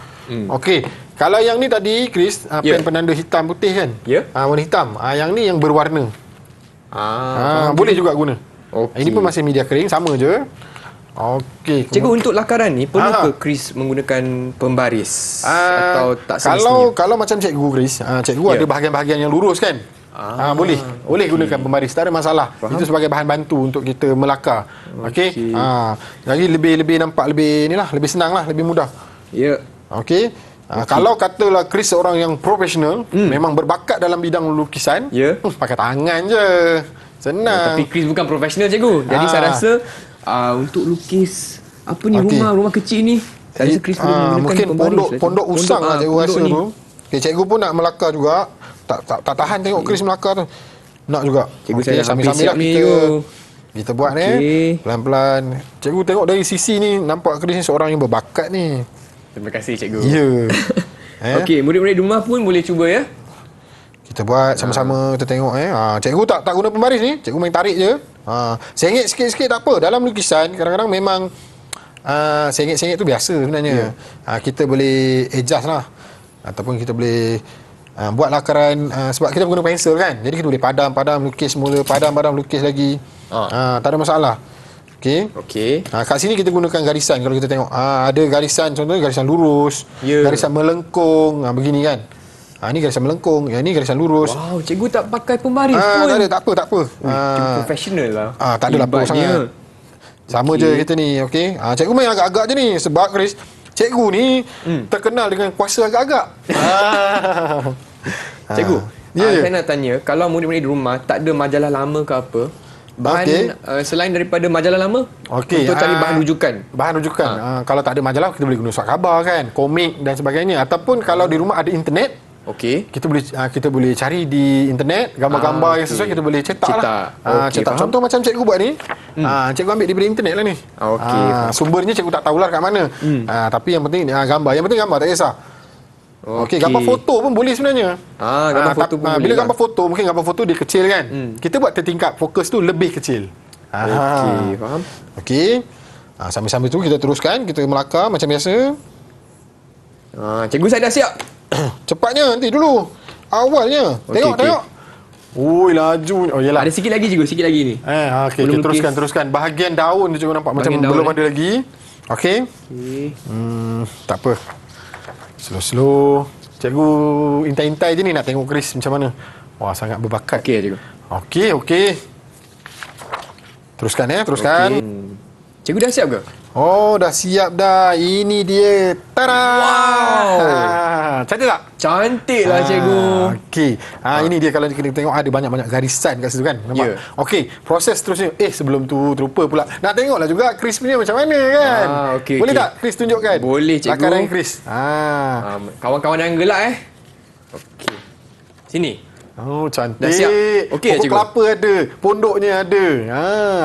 Okey. Kalau yang ni tadi Chris, pen penanda hitam putih kan? Warna hitam. Yang ni yang berwarna. Boleh juga guna. Okey. Ini pun masih media kering, sama je. Okey. Cikgu, untuk lakaran ni perlu ke Chris menggunakan pembaris atau tak semestinya? Kalau macam cikgu Chris, cikgu ada bahagian-bahagian yang lurus kan? Boleh gunakan pembaris, tak ada masalah. Itu sebagai bahan bantu untuk kita melakar. Okey. Jadi lebih nampak lebih lebih senang lah, lebih mudah. Ya. Okey. Kalau katalah Chris seorang yang profesional, memang berbakat dalam bidang lukisan, pakai tangan je. Senang. Tapi Chris bukan profesional, cikgu. Jadi saya rasa untuk lukis apa ni, rumah kecil ni, saya rasa Chris boleh menggunakan mungkin pembaris pondok usang lah cikgu rasa ni. tu. Okay, cikgu pun nak melakar juga. Tak tahan tengok Chris melakar tu. Nak juga. Cikgu, saya dah sambil-sambil siap ni, kita buat pelan-pelan. Cikgu tengok dari sisi ni, nampak Chris ni seorang yang berbakat ni. Terima kasih, cikgu. Ya. Okey, murid-murid di rumah pun boleh cuba ya. Kita buat sama-sama, kita tengok Cikgu tak guna pembaris ni, cikgu main tarik je. Sengit sikit-sikit tak apa. Dalam lukisan kadang-kadang memang sengit-sengit tu biasa sebenarnya. Kita boleh adjust lah. Ataupun kita boleh buat lakaran sebab kita guna pensel kan. Jadi kita boleh padam, lukis semula, padam, lukis lagi. Tak ada masalah. Okey. Kat sini kita gunakan garisan. Kalau kita tengok ada garisan, contohnya garisan lurus, garisan melengkung, begini kan. Ni garisan melengkung, yang ni garisan lurus. Wow, cikgu tak pakai pembaris pun. Tak ada, tak apa. Cikgu profesional lah. Tak adalah apa Hebatnya. sangat. Sama je kita ni, okey. Cikgu main agak-agak je ni sebab Chris, cikgu ni terkenal dengan kuasa agak-agak. Cikgu, Ya. saya nak tanya, kalau murid-murid di rumah tak ada majalah lama ke apa, bahan selain daripada majalah lama, Okey, untuk cari bahan rujukan. Bahan rujukan. Kalau tak ada majalah, kita boleh guna surat khabar kan, komik dan sebagainya. Ataupun kalau di rumah ada internet, Okey. kita boleh cari di internet gambar-gambar yang sesuai, kita boleh cetak lah. Okey, Cetak. faham. Contoh macam cikgu buat ni, cikgu ambil daripada internet lah ni. Okey, faham. Sumbernya cikgu tak tahulah kat mana. Tapi yang penting gambar. Yang penting gambar, tak kisah. Okey, gambar foto pun boleh sebenarnya. Gambar foto pun boleh bila lah. gambar foto, mungkin gambar foto dia kecil kan. Kita buat tertingkap, fokus tu lebih kecil. Okey, faham. Okey. Sambil-sambil tu kita teruskan, kita melakar macam biasa. Cikgu, saya dah siap. Cepatnya nanti dulu. Awalnya. Okey, Tengok. Oi, laju. Oh, yelah. Ada sikit lagi cikgu, sikit lagi ni. Okey, Belum teruskan. Bahagian daun tu cikgu nampak macam Bahagian daun, belum ada lagi. Okey. Okey. Tak apa. Slow. Cikgu intai-intai je ni nak tengok Chris macam mana. Wah, sangat berbakat. Okey, cikgu. Okey. Teruskan. Okey. Cikgu dah siap ke? Oh, dah siap dah. Ini dia. Tada! Wow. Cantik tak? Cantik lah cikgu. Okey. Ini dia kalau kita tengok ada banyak-banyak garisan kat situ kan. Nampak? Ya. Okey, proses terusnya. Sebelum tu terlupa pula. Nak tengoklah juga Chris punya macam mana kan. Okey, Boleh okey. tak Chris tunjukkan? Boleh, cikgu. Lakaran Chris. Kawan-kawan yang gelak Okey. Sini. Oh, cantik. Dah siap? Okey, Pokok cikgu. kelapa ada, pondoknya ada.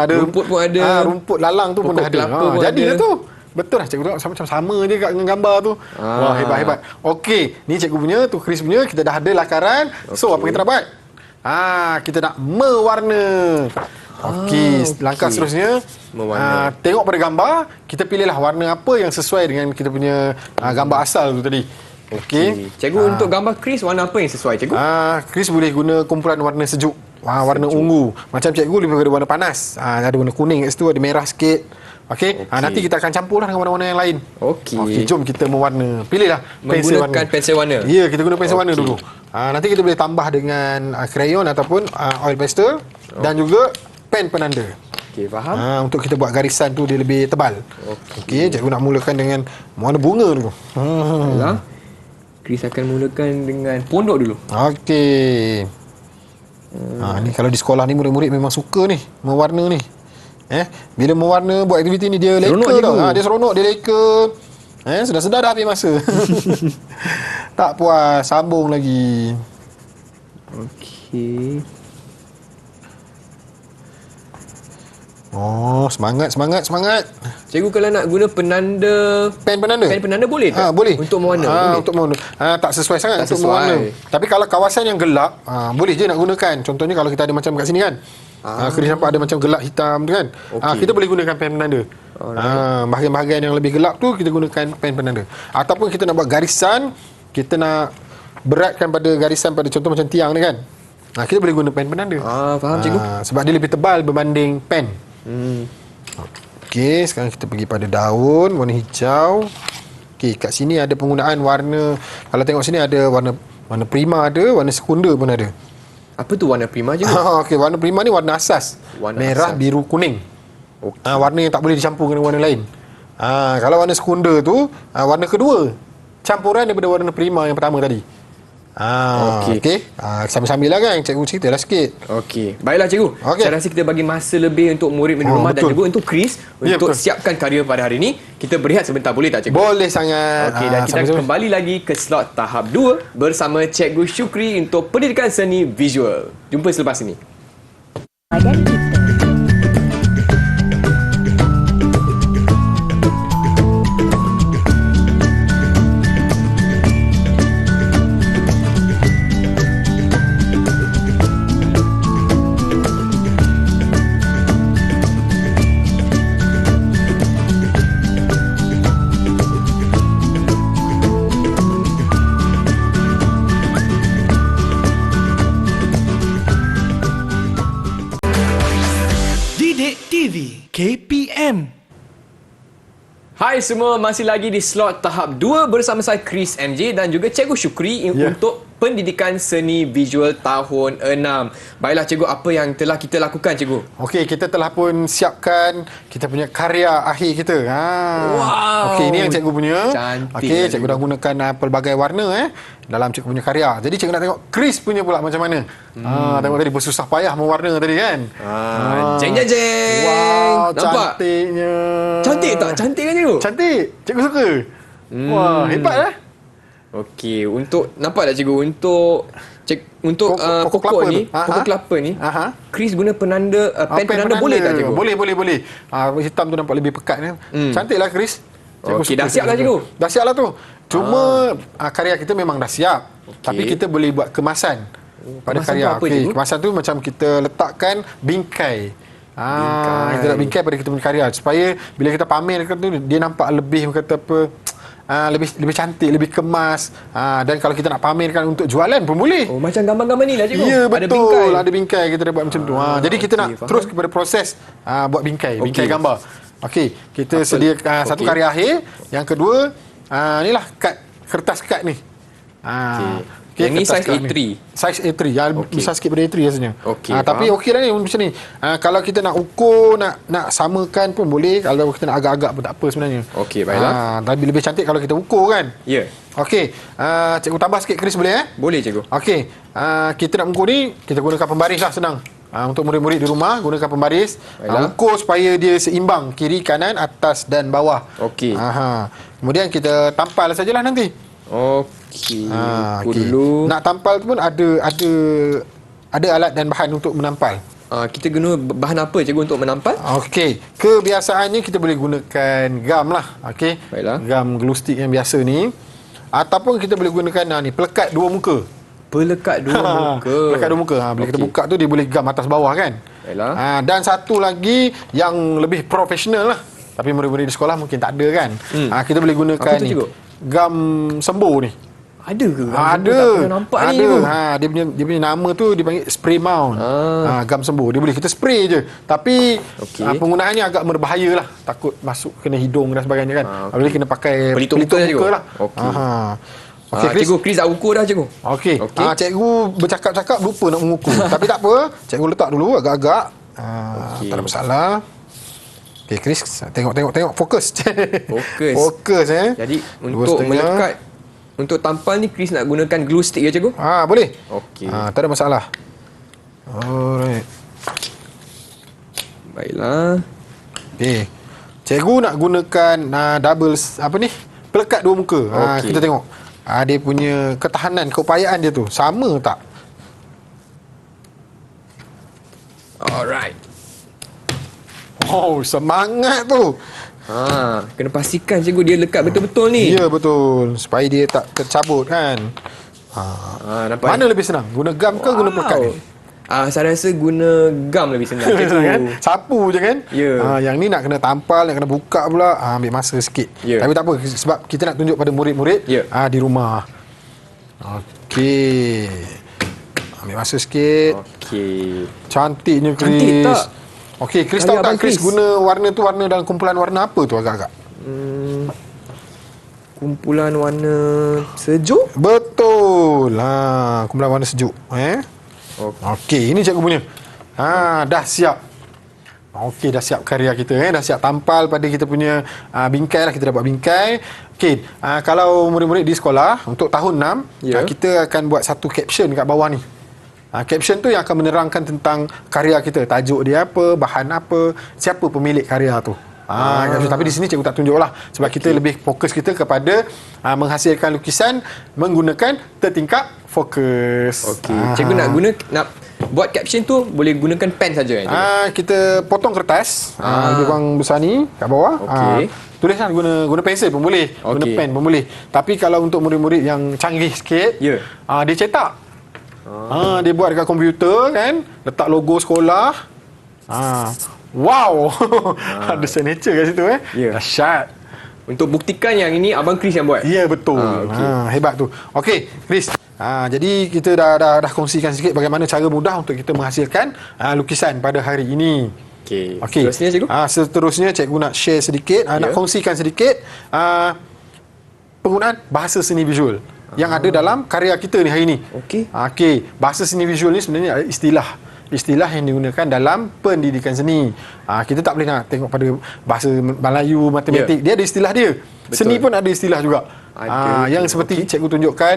Ada Rumput pun ada. Rumput lalang tu pun Pokok dah ada. kelapa pun Jadi ada. lah tu. Betul lah cikgu tengok macam sama je kat dengan gambar tu. Wah, hebat. Okey, ni cikgu punya, tu Chris punya, kita dah ada lakaran. So, apa kita nak buat? Kita nak mewarna. Okey, langkah seterusnya Mewarna. tengok pada gambar, kita pilihlah warna apa yang sesuai dengan kita punya gambar asal tu tadi. Okey. Cikgu, untuk gambar Chris, warna apa yang sesuai cikgu? Chris boleh guna kumpulan warna sejuk. Warna ungu. Macam cikgu lebih kepada warna panas. Ada warna kuning kat situ, ada merah sikit. Okey. Nanti kita akan campurlah dengan warna-warna yang lain. Okey. Jom kita mewarna. Pilihlah pensel warna. Menggunakan pensel warna. Ya, kita guna pensel warna dulu. Nanti kita boleh tambah dengan krayon ataupun oil pastel dan juga pen penanda. Okey, faham. Untuk kita buat garisan tu dia lebih tebal. Okey, cikgu nak mulakan dengan warna bunga dulu. Baiklah. Chris akan mulakan dengan pondok dulu. Okey. Ni kalau di sekolah ni murid-murid memang suka ni mewarna ni. Bila mewarna buat aktiviti ni dia Seronok leka je tau. tu. Dia seronok, dia leka. Sedar-sedar dah habis masa. Tak puas, sambung lagi. Okey. Oh, semangat. Cikgu, kalau nak guna penanda, Pen penanda. pen penanda boleh tak? Boleh. Untuk mewarna? Boleh. Untuk mewarna. Tak sesuai sangat Tak untuk sesuai. mewarna. Tapi kalau kawasan yang gelap, boleh je nak gunakan. Contohnya kalau kita ada macam kat sini kan. Chris nampak ada macam gelap hitam tu kan. Okey. Kita boleh gunakan pen penanda. Bahagian-bahagian yang lebih gelap tu kita gunakan pen penanda. Ataupun kita nak buat garisan, kita nak beratkan pada garisan pada contoh macam tiang ni kan. Kita boleh guna pen penanda. Faham cikgu. Sebab dia lebih tebal berbanding pen. Okey, sekarang kita pergi pada daun warna hijau. Okey, kat sini ada penggunaan warna. Kalau tengok sini ada warna prima ada, warna sekunda pun ada. Apa tu warna prima cikgu? Okey, warna prima ni warna asas. Warna Merah, asas. biru, kuning. Okey. Warna yang tak boleh dicampur dengan warna lain. Kalau warna sekunda tu, warna kedua. Campuran daripada warna prima yang pertama tadi. Okey. Okey. Sambil-sambil lah kan, cikgu cerita lah sikit. Okey. Baiklah cikgu. Okey. Saya rasa kita bagi masa lebih untuk murid di rumah dan betul. juga untuk Chris Ya, untuk betul. siapkan karya pada hari ini. Kita berehat sebentar, boleh tak cikgu? Boleh sangat. Okey, dan kita Sambil-sambil. kembali lagi ke slot tahap 2 bersama Cikgu Syukri untuk pendidikan seni visual. Jumpa selepas ini. Dan kita. Didik TV KPM. Hai semua, masih lagi di slot tahap 2 bersama saya Chris MJ dan juga Cikgu Syukri untuk Pendidikan Seni Visual tahun 6. Baiklah cikgu, apa yang telah kita lakukan cikgu? Okey, kita telah pun siapkan kita punya karya akhir kita. Wow. Okey, ini yang cikgu punya. Cantik Okey, lah, cikgu dah gunakan pelbagai warna dalam cikgu punya karya. Jadi cikgu nak tengok Chris punya pula macam mana. Tengok tadi bersusah payah mewarna tadi kan. Jeng jeng jeng. Wow, Nampak? cantiknya. Cantik tak? Cantik kan cikgu? Cantik. Cikgu suka. Wah, hebat lah. Okey, untuk nampak tak cikgu, untuk Pokok pokok kelapa ni, tu. pokok kelapa ni, Aha. Chris guna penanda pen penanda boleh tak cikgu? Boleh. Hitam tu nampak lebih pekat kan. Cantiklah Chris. Cikgu Okey, suka, dah siap lah, cikgu? Dah siap lah tu. Cuma karya kita memang dah siap. Tapi kita boleh buat kemasan pada kemasan karya. tu apa, cikgu? Kemasan tu macam kita letakkan bingkai. Kita nak bingkai pada kita punya karya supaya bila kita pamerkan tu dia nampak lebih kata apa, lebih cantik, lebih kemas. Dan kalau kita nak pamerkan untuk jualan pun boleh. Oh, macam gambar-gambar ni lah cikgu. Ya, Ada betul. bingkai. Ada bingkai kita dah buat macam tu. Jadi kita nak faham. terus kepada proses buat bingkai, Okey. bingkai gambar. Okey, kita sedia satu okey. karya akhir. Yang kedua, inilah kertas kad ni. Yang ni kertas saiz kad A3. Saiz A3. Yang besar sikit pada A3 rasanya. Okey, Tapi faham. okey lah ni macam ni. Kalau kita nak ukur, nak samakan pun boleh. Kalau kita nak agak-agak pun tak apa sebenarnya. Okey, baiklah. Tapi lebih cantik kalau kita ukur kan. Ya, Okey, cikgu tambah sikit Chris boleh boleh cikgu. Okey, kita nak mengukur ni, kita gunakan pembaris lah, senang. Untuk murid-murid di rumah, gunakan pembaris. Baiklah. Ukur supaya dia seimbang, kiri, kanan, atas dan bawah. Okey. Kemudian kita tampal sajalah nanti. Okey. Ukur Okey. dulu. Nak tampal tu pun ada alat dan bahan untuk menampal. Kita guna bahan apa cikgu untuk menampal? Okey, kebiasaannya kita boleh gunakan gam lah. Okey. Baiklah. Gam glue stick yang biasa ni. Ataupun kita boleh gunakan ni, pelekat dua muka. Pelekat dua muka. Pelekat dua muka. Bila kita buka tu dia boleh gam atas bawah kan. Baiklah. Dan satu lagi yang lebih profesional lah. Tapi murid-murid di sekolah mungkin tak ada kan. Kita boleh gunakan Apa tu, ni. cikgu? Gam sembuh ni. Ada ke? Ada. Tak pernah nampak ni cikgu. Dia punya nama tu dipanggil spray mount. Gam sembuh. Dia boleh kita spray je. Tapi penggunaannya agak berbahaya lah. Takut masuk kena hidung dan sebagainya kan. Boleh kena pakai Pelitup muka je, cikgu? lah. Okey. Okey, Chris. Cikgu, Chris dah ukur dah cikgu. Okey. Cikgu bercakap-cakap lupa nak mengukur. Tapi tak apa. Cikgu letak dulu agak-agak. Tak ada masalah. Okey, Chris. Tengok. Fokus. Fokus Jadi, Dua untuk setengah. melekat, untuk tampal ni Chris nak gunakan glue stick ya cikgu? Boleh. Okey. Tak ada masalah. Alright. Baiklah. Okey. Cikgu nak gunakan double apa ni? Pelekat dua muka. Okey. Kita tengok. Dia punya ketahanan, keupayaan dia tu sama tak? Alright. Oh, semangat tu. Kena pastikan cikgu dia lekat betul-betul ni. Ya, betul. Supaya dia tak tercabut kan. Nampak? Mana lebih senang? Guna gam ke guna pelekat ni? Saya rasa guna gam lebih senang cikgu. Kan? Sapu je kan? Ya. Yang ni nak kena tampal, nak kena buka pula. Ambil masa sikit. Ya. Tapi tak apa, sebab kita nak tunjuk pada murid-murid Ya. di rumah. Okey. Ambil masa sikit. Okey. Cantiknya Chris. Cantik tak? Okey, Chris Karya tahu tak Abang Chris Chris. guna warna tu warna dalam kumpulan warna apa tu agak-agak? Kumpulan warna sejuk? Betul. Kumpulan warna sejuk. Okey, ini cikgu punya. Dah siap. Okey, dah siap karya kita. Dah siap tampal pada kita punya bingkai lah. Kita dah buat bingkai. Okey, kalau murid-murid di sekolah untuk tahun 6, Ya. kita akan buat satu caption kat bawah ni. Caption tu yang akan menerangkan tentang karya kita. Tajuk dia apa, bahan apa, siapa pemilik karya tu. Tapi di sini cikgu tak tunjuk lah. Sebab kita lebih fokus kita kepada menghasilkan lukisan menggunakan tertingkap fokus. Okey. Cikgu nak buat caption tu boleh gunakan pen saja kan? Kita potong kertas lebih kurang besar ni kat bawah. Okey. Tulislah guna pensel pun boleh, guna Okey. pen pun boleh. Tapi kalau untuk murid-murid yang canggih sikit, Ya. dia cetak. Dia buat dekat komputer kan, letak logo sekolah. Wow. Ada signature kat situ Ya. Dahsyat. Untuk buktikan yang ini Abang Chris yang buat? Ya, betul. Okey. Hebat tu. Okey, Chris. Jadi kita dah kongsikan sikit bagaimana cara mudah untuk kita menghasilkan lukisan pada hari ini. Okey. Okey. Seterusnya cikgu? Seterusnya cikgu nak share sedikit, nak kongsikan sedikit penggunaan bahasa seni visual. yang ada dalam karya kita ni hari ni. Okey. Okey, bahasa seni visual ni sebenarnya istilah yang digunakan dalam pendidikan seni. Kita tak boleh nak tengok pada bahasa Melayu, matematik. Dia ada istilah dia. Betul. Seni pun ada istilah juga. Ada. Yang seperti cikgu tunjukkan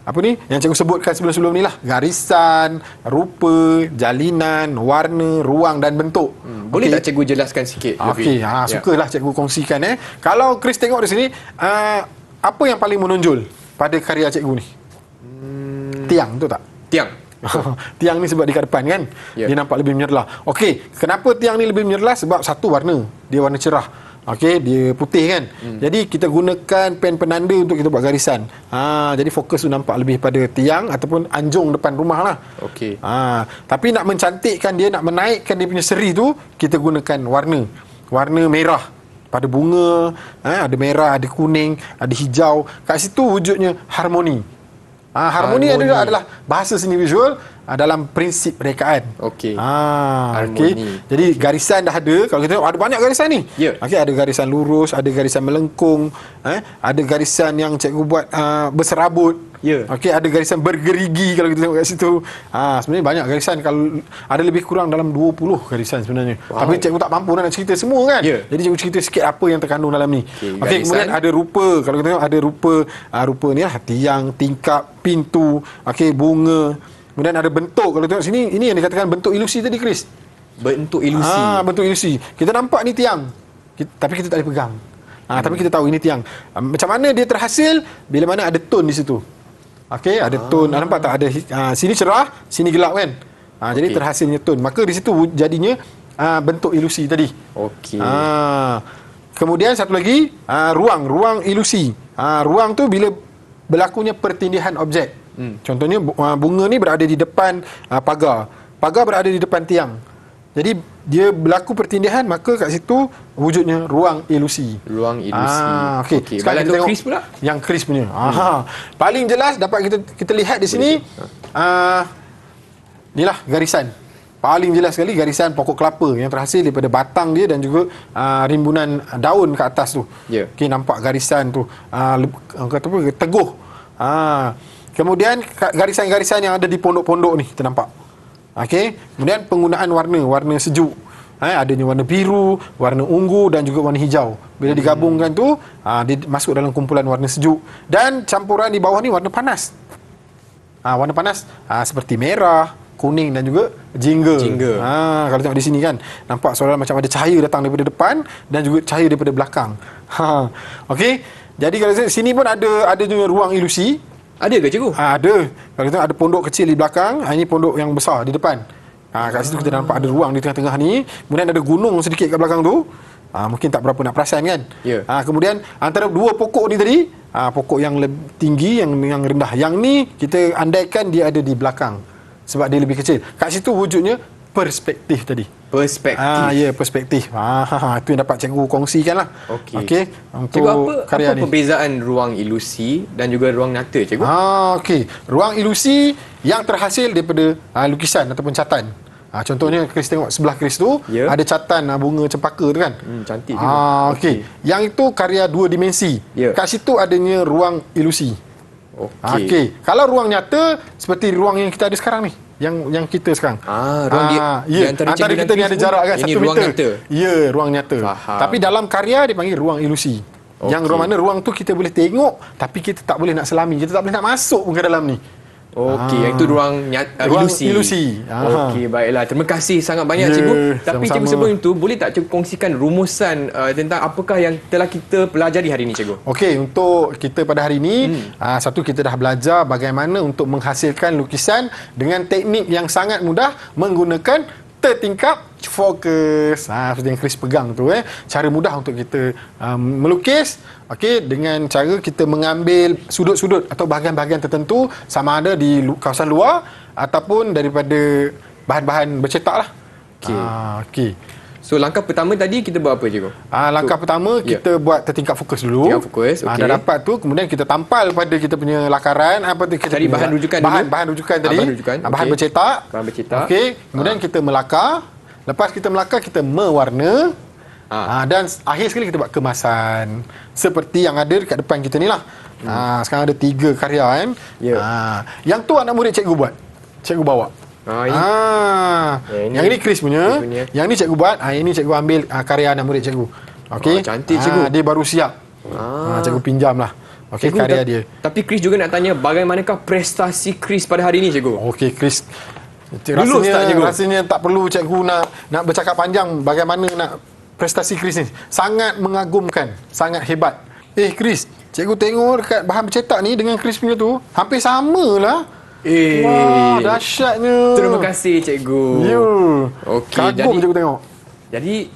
apa ni yang cikgu sebutkan sebelum-sebelum ni lah, garisan, rupa, jalinan, warna, ruang dan bentuk. Boleh tak cikgu jelaskan sikit Okey, lebih? sukalah cikgu kongsikan. Kalau Chris tengok di sini, apa yang paling menonjol pada karya cikgu ni? Tiang, betul tak? Tiang. Tiang ni sebab dekat depan kan, dia nampak lebih menyerlah. Okey, kenapa tiang ni lebih menyerlah? Sebab satu, warna dia warna cerah. Okey, dia putih kan. Jadi kita gunakan pen penanda untuk kita buat garisan. Jadi fokus tu nampak lebih pada tiang ataupun anjung depan rumah lah. Okey. Tapi nak mencantikkan dia, nak menaikkan dia punya seri tu, kita gunakan warna merah pada bunga. Ada merah, ada kuning, ada hijau. Kat situ wujudnya harmoni. Harmoni adalah bahasa seni visual dalam prinsip rekaan. Okey. Okey. Jadi garisan dah ada. Kalau kita tengok ada banyak garisan ni. Okey, ada garisan lurus, ada garisan melengkung, ada garisan yang cikgu buat berserabut. Okey, ada garisan bergerigi kalau kita tengok kat situ. Sebenarnya banyak garisan, kalau ada lebih kurang dalam 20 garisan sebenarnya. Tapi cikgu tak mampu nak cerita semua kan. Jadi cikgu cerita sikit apa yang terkandung dalam ni. Okey, kemudian ada rupa. Kalau kita tengok ada rupa ni lah, tiang, tingkap, pintu, okey, bunga. Kemudian ada bentuk. Kalau tengok sini, ini yang dikatakan bentuk ilusi tadi, Chris. Bentuk ilusi. Bentuk ilusi. Kita nampak ni tiang, tapi kita tak boleh pegang. Tapi kita tahu ini tiang. Macam mana dia terhasil? Bila mana ada tone di situ. Okey, ada tone. Nampak tak ada sini cerah, sini gelap kan? Jadi terhasilnya tone. Maka di situ jadinya bentuk ilusi tadi. Okey. Kemudian satu lagi, ruang ilusi. Ruang tu bila berlakunya pertindihan objek. Contohnya bunga ni berada di depan pagar. Pagar berada di depan tiang. Jadi dia berlaku pertindihan, maka kat situ wujudnya ruang ilusi. Ruang ilusi. Okey. Sekarang kita tengok Chris pula. yang Chris punya. Paling jelas dapat kita lihat di sini. Inilah garisan. Paling jelas sekali garisan pokok kelapa yang terhasil daripada batang dia dan juga rimbunan daun ke atas tu. Okey, nampak garisan tu kata apa, teguh. Kemudian garisan-garisan yang ada di pondok-pondok ni kita nampak. Okey, kemudian penggunaan warna sejuk. Adanya warna biru, warna ungu dan juga warna hijau. Bila digabungkan tu, dia masuk dalam kumpulan warna sejuk. Dan campuran di bawah ni warna panas. Warna panas seperti merah, kuning dan juga jingga. Kalau tengok di sini kan, nampak seolah macam ada cahaya datang daripada depan dan juga cahaya daripada belakang. Okey, jadi kalau sini pun ada juga ruang ilusi. Ada ke cikgu? Ada. Kalau kita ada pondok kecil di belakang, ini pondok yang besar di depan. Kat situ kita nampak ada ruang di tengah-tengah ni. Kemudian ada gunung sedikit kat belakang tu. Mungkin tak berapa nak perasan kan. Kemudian antara dua pokok ni tadi, pokok yang lebih tinggi, yang rendah. Yang ni kita andaikan dia ada di belakang sebab dia lebih kecil. Kat situ wujudnya perspektif tadi. Perspektif. Perspektif. Itu yang dapat cikgu kongsikan lah. Okey. Untuk cikgu, karya apa ni. perbezaan ruang ilusi dan juga ruang nyata, cikgu? Okey. Ruang ilusi yang terhasil daripada lukisan ataupun catan. Contohnya Chris tengok sebelah Chris tu, ada catan bunga cempaka tu kan. Cantik juga. Okey. Yang itu karya dua dimensi. Kat situ adanya ruang ilusi. Okey. Kalau ruang nyata seperti ruang yang kita ada sekarang ni. Yang kita sekarang. Ruang di antara kita ni ada jarak kan 1 meter. Ruang nyata. Ya, ruang nyata. Tapi dalam karya dipanggil ruang ilusi. Yang ruang mana ruang tu kita boleh tengok tapi kita tak boleh nak selami, kita tak boleh nak masuk pun ke dalam ni. Yang itu ruang ilusi. Okey, baiklah. Terima kasih sangat banyak cikgu. Tapi cikgu sebelum itu, boleh tak cikgu kongsikan rumusan tentang apakah yang telah kita pelajari hari ini, cikgu? Okey, untuk kita pada hari ini, satu kita dah belajar bagaimana untuk menghasilkan lukisan dengan teknik yang sangat mudah menggunakan tertingkap fokus. Seperti yang Chris pegang tu. Cara mudah untuk kita melukis. Okey, dengan cara kita mengambil sudut-sudut atau bahagian-bahagian tertentu, sama ada di kawasan luar ataupun daripada bahan-bahan bercetak lah. Okey. So langkah pertama tadi kita buat apa, cikgu? Langkah pertama kita buat tertingkap fokus dulu. Tertingkap fokus, okey. Dah dapat tu, kemudian kita tampal pada kita punya lakaran. Kita cari bahan rujukan dulu. Bahan rujukan tadi. Bahan bercetak. Bahan bercetak. Okey. Kemudian kita melakar. Lepas kita melakar, kita mewarna. Dan akhir sekali kita buat kemasan. Seperti yang ada dekat depan kita ni lah. Sekarang ada 3 karya kan. Ya. Yang tu anak murid cikgu buat. Cikgu bawa. Ini. Yang ni Chris punya. Chris punya. Yang ni cikgu buat. Yang ni cikgu ambil karya anak murid cikgu. Okey. Cantik, cikgu. Dia baru siap. Cikgu pinjam lah. Okey, Cikgu, karya dia. Tapi Chris juga nak tanya bagaimanakah prestasi Chris pada hari ini, cikgu? Okey, Chris. Lulus tak, cikgu? Rasanya tak perlu cikgu nak bercakap panjang bagaimana nak prestasi Chris ni. Sangat mengagumkan, sangat hebat. Chris, cikgu tengok dekat bahan bercetak ni dengan Chris punya tu, hampir samalah. Wah, dahsyatnya. Terima kasih, cikgu. Ya. Okey, Kagum cikgu tengok. Jadi,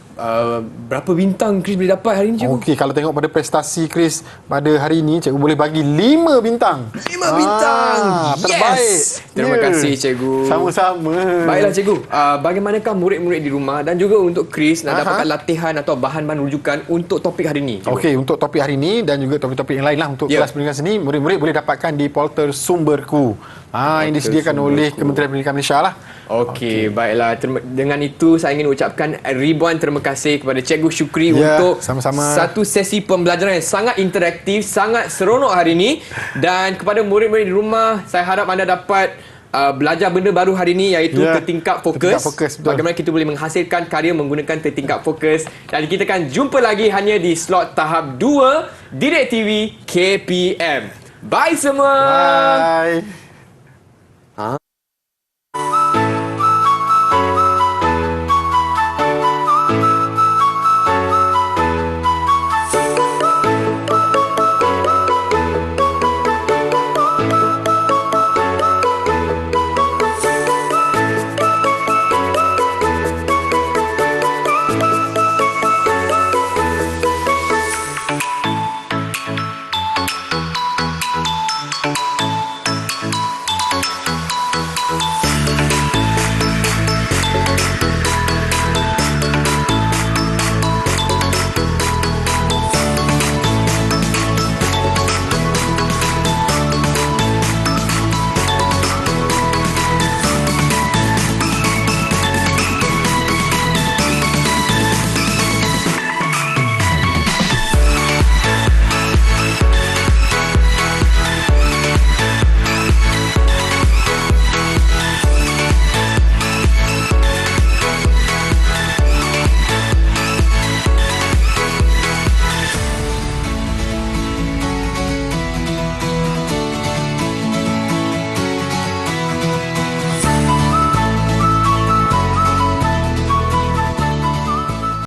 berapa bintang Chris boleh dapat hari ini, cikgu? Okey, kalau tengok pada prestasi Chris pada hari ini, cikgu boleh bagi 5 bintang. 5 bintang. Terbaik. Yes. Terima kasih, cikgu. Sama-sama. Baiklah, cikgu. Bagaimanakah murid-murid di rumah dan juga untuk Chris nak dapatkan latihan atau bahan-bahan rujukan untuk topik hari ini, cikgu? Okey, untuk topik hari ini dan juga topik-topik yang lain lah untuk kelas pendidikan seni, murid-murid boleh dapatkan di portal Sumberku. Yang disediakan oleh Kementerian Pendidikan Malaysia lah. Okey, baiklah. Dengan itu saya ingin ucapkan ribuan terima kasih kepada Cikgu Syukri untuk sama-sama. satu sesi pembelajaran yang sangat interaktif, sangat seronok hari ini. Dan kepada murid-murid di rumah, saya harap anda dapat belajar benda baru hari ini, iaitu tertingkap fokus. Tertingkap fokus, betul. Bagaimana kita boleh menghasilkan karya menggunakan tertingkap fokus. Dan kita akan jumpa lagi hanya di slot tahap 2 Didik TV KPM. Bye semua. Bye.